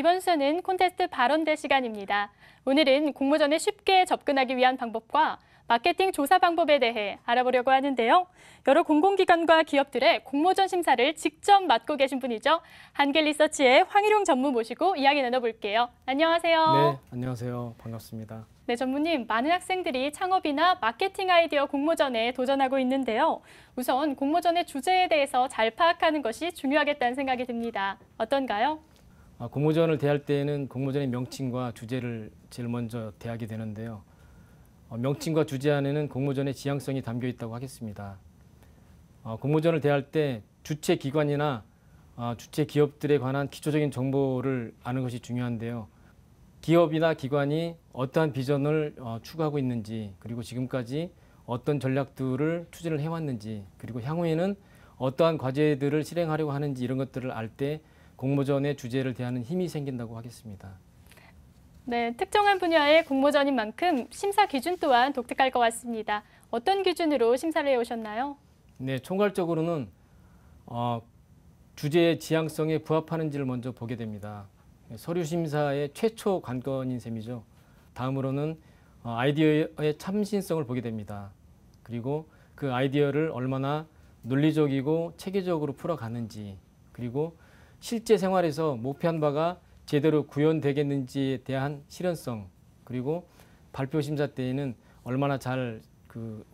이번 수는 콘테스트 발언대 시간입니다. 오늘은 공모전에 쉽게 접근하기 위한 방법과 마케팅 조사 방법에 대해 알아보려고 하는데요. 여러 공공기관과 기업들의 공모전 심사를 직접 맡고 계신 분이죠. 한길리서치의 황희룡 전무 모시고 이야기 나눠볼게요. 안녕하세요. 네, 안녕하세요. 반갑습니다. 네, 전무님, 많은 학생들이 창업이나 마케팅 아이디어 공모전에 도전하고 있는데요. 우선 공모전의 주제에 대해서 잘 파악하는 것이 중요하겠다는 생각이 듭니다. 어떤가요? 공모전을 대할 때에는 공모전의 명칭과 주제를 제일 먼저 대하게 되는데요. 명칭과 주제 안에는 공모전의 지향성이 담겨 있다고 하겠습니다. 공모전을 대할 때 주최 기관이나 주최 기업들에 관한 기초적인 정보를 아는 것이 중요한데요. 기업이나 기관이 어떠한 비전을 추구하고 있는지, 그리고 지금까지 어떤 전략들을 추진을 해왔는지, 그리고 향후에는 어떠한 과제들을 실행하려고 하는지 이런 것들을 알 때 공모전의 주제를 대하는 힘이 생긴다고 하겠습니다. 네, 특정한 분야의 공모전인 만큼 심사 기준 또한 독특할 것 같습니다. 어떤 기준으로 심사를 해오셨나요? 네, 총괄적으로는 주제의 지향성에 부합하는지를 먼저 보게 됩니다. 서류 심사의 최초 관건인 셈이죠. 다음으로는 아이디어의 참신성을 보게 됩니다. 그리고 그 아이디어를 얼마나 논리적이고 체계적으로 풀어가는지, 그리고 실제 생활에서 목표한 바가 제대로 구현되겠는지에 대한 실현성, 그리고 발표 심사 때에는 얼마나 잘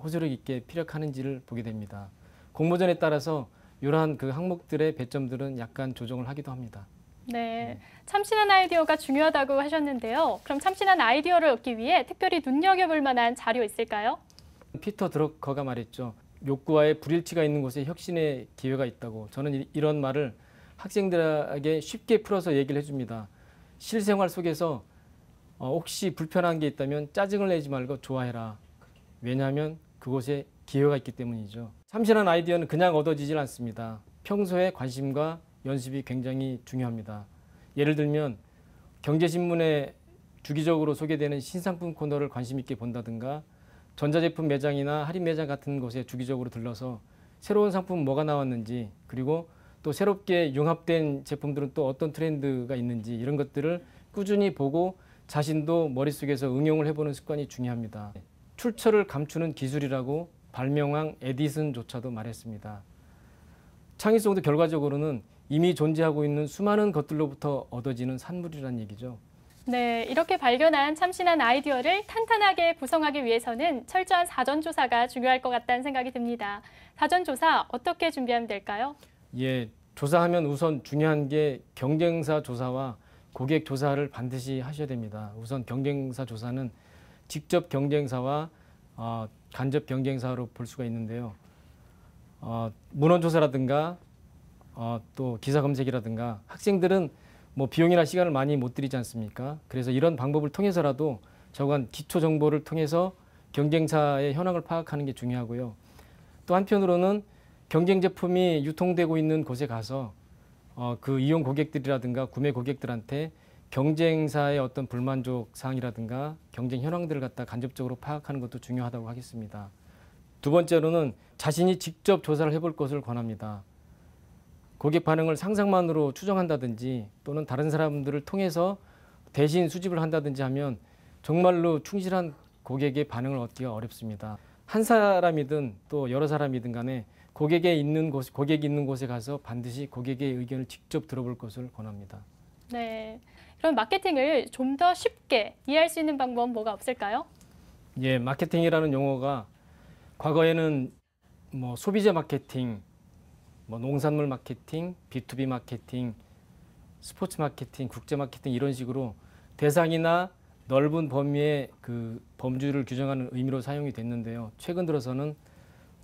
호소력 있게 피력하는지를 보게 됩니다. 공모전에 따라서 이러한 항목들의 배점들은 약간 조정을 하기도 합니다. 네, 참신한 아이디어가 중요하다고 하셨는데요. 그럼 참신한 아이디어를 얻기 위해 특별히 눈여겨볼 만한 자료 있을까요? 피터 드러커가 말했죠. 욕구와의 불일치가 있는 곳에 혁신의 기회가 있다고. 저는 이런 말을 학생들에게 쉽게 풀어서 얘기를 해줍니다. 실생활 속에서 혹시 불편한 게 있다면 짜증을 내지 말고 좋아해라. 왜냐하면 그곳에 기회가 있기 때문이죠. 참신한 아이디어는 그냥 얻어지질 않습니다. 평소에 관심과 연습이 굉장히 중요합니다. 예를 들면 경제신문에 주기적으로 소개되는 신상품 코너를 관심 있게 본다든가, 전자제품 매장이나 할인 매장 같은 곳에 주기적으로 들러서 새로운 상품 뭐가 나왔는지, 그리고 또 새롭게 융합된 제품들은 또 어떤 트렌드가 있는지 이런 것들을 꾸준히 보고 자신도 머릿속에서 응용을 해보는 습관이 중요합니다. 출처를 감추는 기술이라고 발명왕 에디슨조차도 말했습니다. 창의성도 결과적으로는 이미 존재하고 있는 수많은 것들로부터 얻어지는 산물이라는 얘기죠. 네, 이렇게 발견한 참신한 아이디어를 탄탄하게 구성하기 위해서는 철저한 사전조사가 중요할 것 같다는 생각이 듭니다. 사전조사 어떻게 준비하면 될까요? 예, 조사하면 우선 중요한 게 경쟁사 조사와 고객 조사를 반드시 하셔야 됩니다. 우선 경쟁사 조사는 직접 경쟁사와 간접 경쟁사로 볼 수가 있는데요. 문헌조사라든가 또 기사 검색이라든가, 학생들은 뭐 비용이나 시간을 많이 못 들이지 않습니까? 그래서 이런 방법을 통해서라도 저간 기초 정보를 통해서 경쟁사의 현황을 파악하는 게 중요하고요. 또 한편으로는 경쟁 제품이 유통되고 있는 곳에 가서 그 이용 고객들이라든가 구매 고객들한테 경쟁사의 어떤 불만족 사항이라든가 경쟁 현황들을 갖다 간접적으로 파악하는 것도 중요하다고 하겠습니다. 두 번째로는 자신이 직접 조사를 해볼 것을 권합니다. 고객 반응을 상상만으로 추정한다든지 또는 다른 사람들을 통해서 대신 수집을 한다든지 하면 정말로 충실한 고객의 반응을 얻기가 어렵습니다. 한 사람이든 또 여러 사람이든 간에 고객이 있는 곳에 가서 반드시 고객의 의견을 직접 들어볼 것을 권합니다. 네, 그럼 마케팅을 좀 더 쉽게 이해할 수 있는 방법은 뭐가 없을까요? 예, 마케팅이라는 용어가 과거에는 뭐 소비자 마케팅, 뭐 농산물 마케팅, B2B 마케팅, 스포츠 마케팅, 국제 마케팅 이런 식으로 대상이나 넓은 범위의 범주를 규정하는 의미로 사용이 됐는데요. 최근 들어서는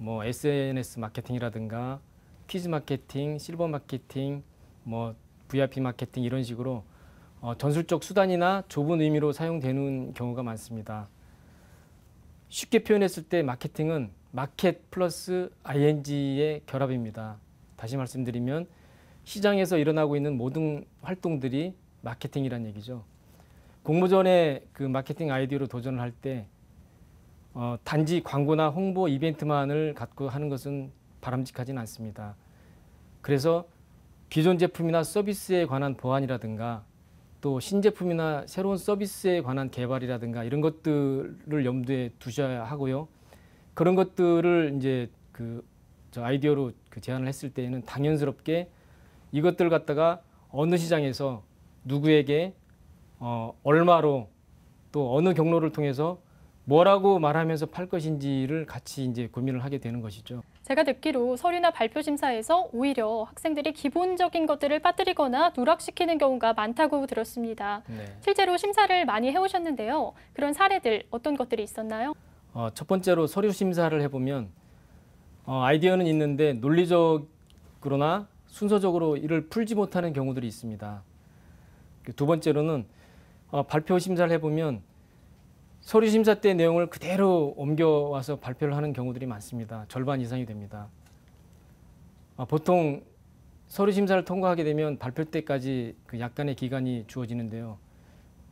뭐 SNS 마케팅이라든가 퀴즈 마케팅, 실버 마케팅, 뭐 VIP 마케팅 이런 식으로 전술적 수단이나 좁은 의미로 사용되는 경우가 많습니다. 쉽게 표현했을 때 마케팅은 마켓 플러스 ing의 결합입니다. 다시 말씀드리면 시장에서 일어나고 있는 모든 활동들이 마케팅이란 얘기죠. 공모전에 마케팅 아이디어로 도전을 할 때 단지 광고나 홍보 이벤트만을 갖고 하는 것은 바람직하지는 않습니다. 그래서 기존 제품이나 서비스에 관한 보완이라든가 또 신제품이나 새로운 서비스에 관한 개발이라든가 이런 것들을 염두에 두셔야 하고요. 그런 것들을 이제 저 아이디어로 제안을 했을 때에는 당연스럽게 이것들 갖다가 어느 시장에서 누구에게 얼마로 또 어느 경로를 통해서 뭐라고 말하면서 팔 것인지를 같이 이제 고민을 하게 되는 것이죠. 제가 듣기로 서류나 발표 심사에서 오히려 학생들이 기본적인 것들을 빠뜨리거나 누락시키는 경우가 많다고 들었습니다. 네. 실제로 심사를 많이 해오셨는데요. 그런 사례들 어떤 것들이 있었나요? 첫 번째로 서류 심사를 해보면 아이디어는 있는데 논리적으로나 순서적으로 이를 풀지 못하는 경우들이 있습니다. 두 번째로는 발표 심사를 해보면 서류 심사 때 내용을 그대로 옮겨와서 발표를 하는 경우들이 많습니다. 절반 이상이 됩니다. 보통 서류 심사를 통과하게 되면 발표 때까지 약간의 기간이 주어지는데요.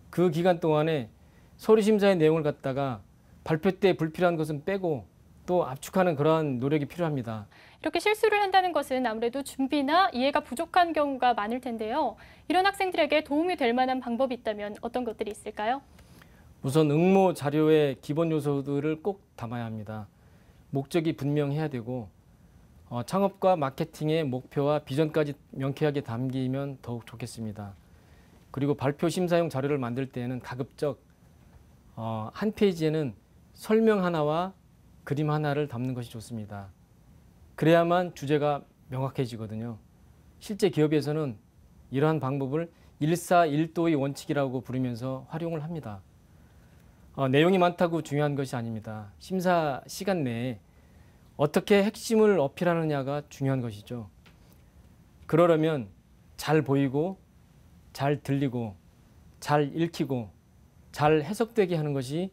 그 기간 동안에 서류 심사의 내용을 갖다가 발표 때 불필요한 것은 빼고 또 압축하는 그러한 노력이 필요합니다. 이렇게 실수를 한다는 것은 아무래도 준비나 이해가 부족한 경우가 많을 텐데요. 이런 학생들에게 도움이 될 만한 방법이 있다면 어떤 것들이 있을까요? 우선 응모 자료의 기본 요소들을 꼭 담아야 합니다. 목적이 분명해야 되고 창업과 마케팅의 목표와 비전까지 명쾌하게 담기면 더욱 좋겠습니다. 그리고 발표 심사용 자료를 만들 때에는 가급적 한 페이지에는 설명 하나와 그림 하나를 담는 것이 좋습니다. 그래야만 주제가 명확해지거든요. 실제 기업에서는 이러한 방법을 일사일도의 원칙이라고 부르면서 활용을 합니다. 내용이 많다고 중요한 것이 아닙니다. 심사 시간 내에 어떻게 핵심을 어필하느냐가 중요한 것이죠. 그러려면 잘 보이고 잘 들리고 잘 읽히고 잘 해석되게 하는 것이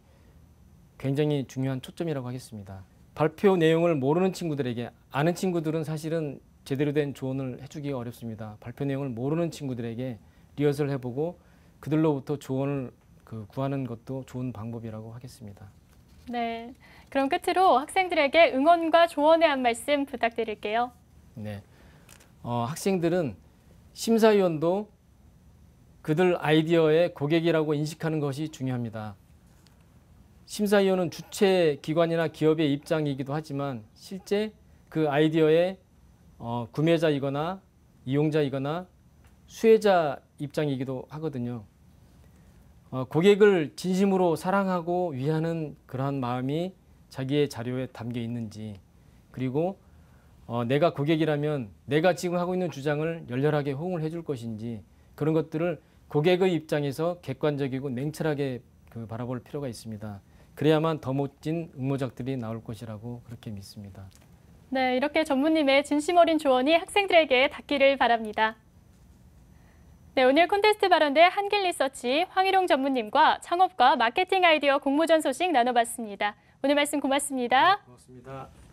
굉장히 중요한 초점이라고 하겠습니다. 발표 내용을 모르는 친구들에게, 아는 친구들은 사실은 제대로 된 조언을 해주기가 어렵습니다. 발표 내용을 모르는 친구들에게 리허설 해보고 그들로부터 조언을 구하는 것도 좋은 방법이라고 하겠습니다. 네, 그럼 끝으로 학생들에게 응원과 조언의 한 말씀 부탁드릴게요. 네, 학생들은 심사위원도 그들 아이디어의 고객이라고 인식하는 것이 중요합니다. 심사위원은 주체 기관이나 기업의 입장이기도 하지만 실제 그 아이디어의 구매자이거나 이용자이거나 수혜자 입장이기도 하거든요. 고객을 진심으로 사랑하고 위하는 그러한 마음이 자기의 자료에 담겨 있는지, 그리고 내가 고객이라면 내가 지금 하고 있는 주장을 열렬하게 호응을 해줄 것인지, 그런 것들을 고객의 입장에서 객관적이고 냉철하게 바라볼 필요가 있습니다. 그래야만 더 멋진 응모작들이 나올 것이라고 그렇게 믿습니다. 네, 이렇게 전무님의 진심 어린 조언이 학생들에게 닿기를 바랍니다. 네, 오늘 콘테스트 발언대 한길리서치 황희룡 전무님과 창업과 마케팅 아이디어 공모전 소식 나눠봤습니다. 오늘 말씀 고맙습니다. 고맙습니다.